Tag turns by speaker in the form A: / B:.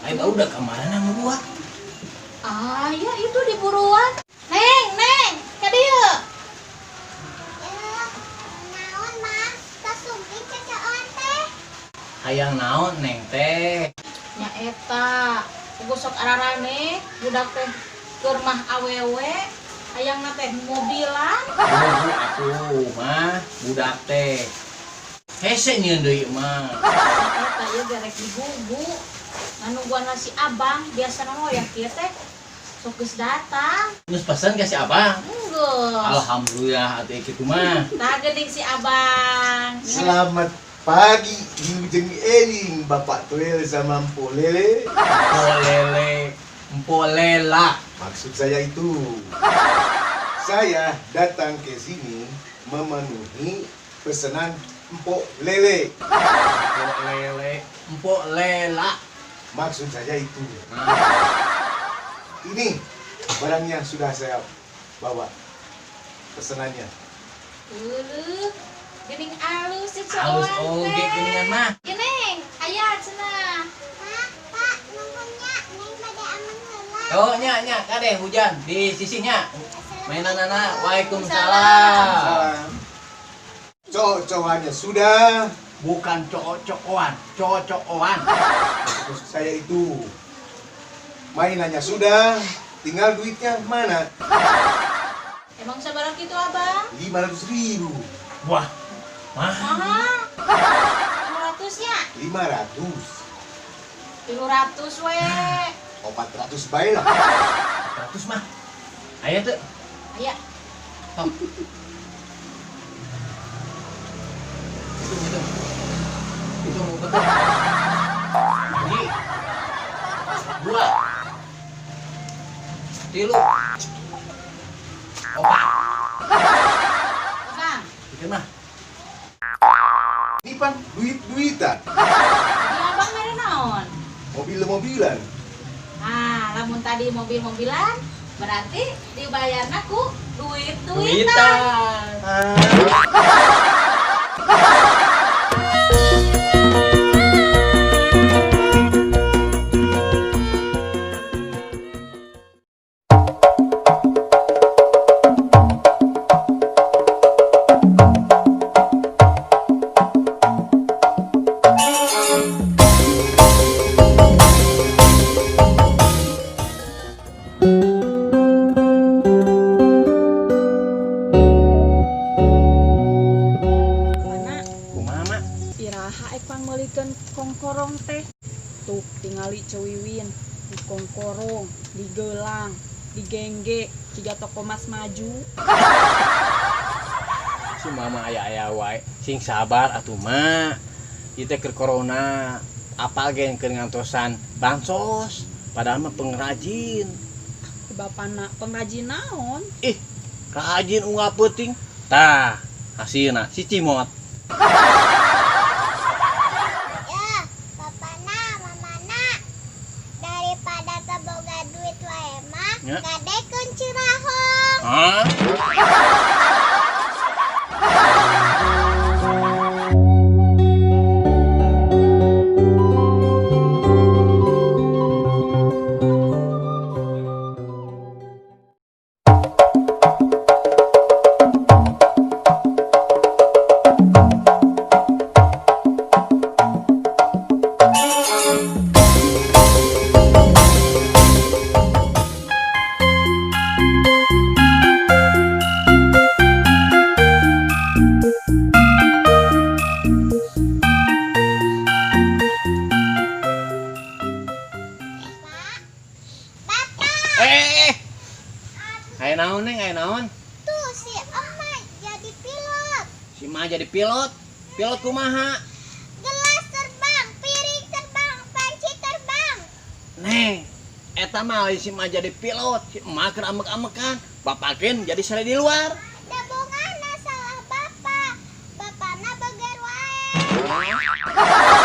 A: Ayo udah kemarin yang buat.
B: Ah, ya itu di buruan. Neng, ka dieu.
C: Naon mah kasumpi ceceon teh.
A: Hayang naon neng teh?
B: Nya eta, gosok ararane budak teh keur mah awewe, hayangna teh mobilan.
A: Ibu atuh mah budak teh. Hese nyieun deui mah.
B: Eta ieu gerek digugu. Anu gua nasi abang, biasa mah ya kieu teh sok geus datang.
A: Geus pesen ka si Abang.
B: Geus.
A: Alhamdulillah atuh kitu mah.
B: Tah geuning si abang.
D: Selamat pagi, Yujeng Eling, Bapak Tuel sama Mpo Lele.
A: Empo lela.
D: Maksud saya itu, saya datang ke sini memenuhi pesanan Mpo Lele.
A: Empo lela.
D: Maksud saya itu. Ini barangnya sudah saya bawa, pesanannya.
B: Geuning alus si
A: Halus
B: coan
A: oge kuningan mah.
B: Geuning, aya cenah.
C: Pak, nuhunnya neng bade aman heula.
A: Oh nya kade hujan di sisinya. Mainanana Waalaikumsalam.
D: Salam. Cowok-cowokannya sudah.
A: Bukan cowok-cowokan.
D: Maksud saya itu, mainannya sudah, tinggal duitnya mana?
B: Emang sabarang kitu abang?
D: 500.000.
A: Wah, mahal.
B: Mahal. 500 nya?
D: 500.
B: 300 we.
D: 400 baik lah.
A: 100 mah. Aya tuh.
B: Aya.
A: Top. Itu betul. Ji. 2. 3. 4.
B: Abang,
A: Pikir mah.
D: Ini pan duit-duitan,
B: tadi abang mere naon?
D: mobil-mobilan.
B: Nah, lamun tadi mobil-mobilan, berarti dibayarna ku duit-duitan.
A: Duitan.
E: Mana
A: Kumaha mah?
E: iraha pang meulikeun kongkorong teh. Tuh tingali cewiwin di kongkorong, di gelang, di gengge, ciga toko mas maju.
A: Si mama aya wae sing sabar atuh mah. Ieu teh keur corona, apal gen keur ngantosan bansos, padahal mah pengrajin.
E: Bapana pengrajin naon?
A: Ih, rajin unggah peuting. Tah, hasilna si Cimot.
C: Ya, papana, mamana. Daripada teboga duit wae mah,
A: Ya.
C: gadekeun Cirahong.
A: Hah? Aya naon neng, aya naon?
C: Tuh si emak jadi pilot.
A: Si mah jadi pilot. Pilot kumaha?
C: Gelas terbang, piring terbang, panci terbang.
A: Neng, eta mah si mah jadi pilot. Si emak keur amek-amekan. Bapakeun jadi sare di luar.
C: Da bongana salah bapak. Bapana beger wae.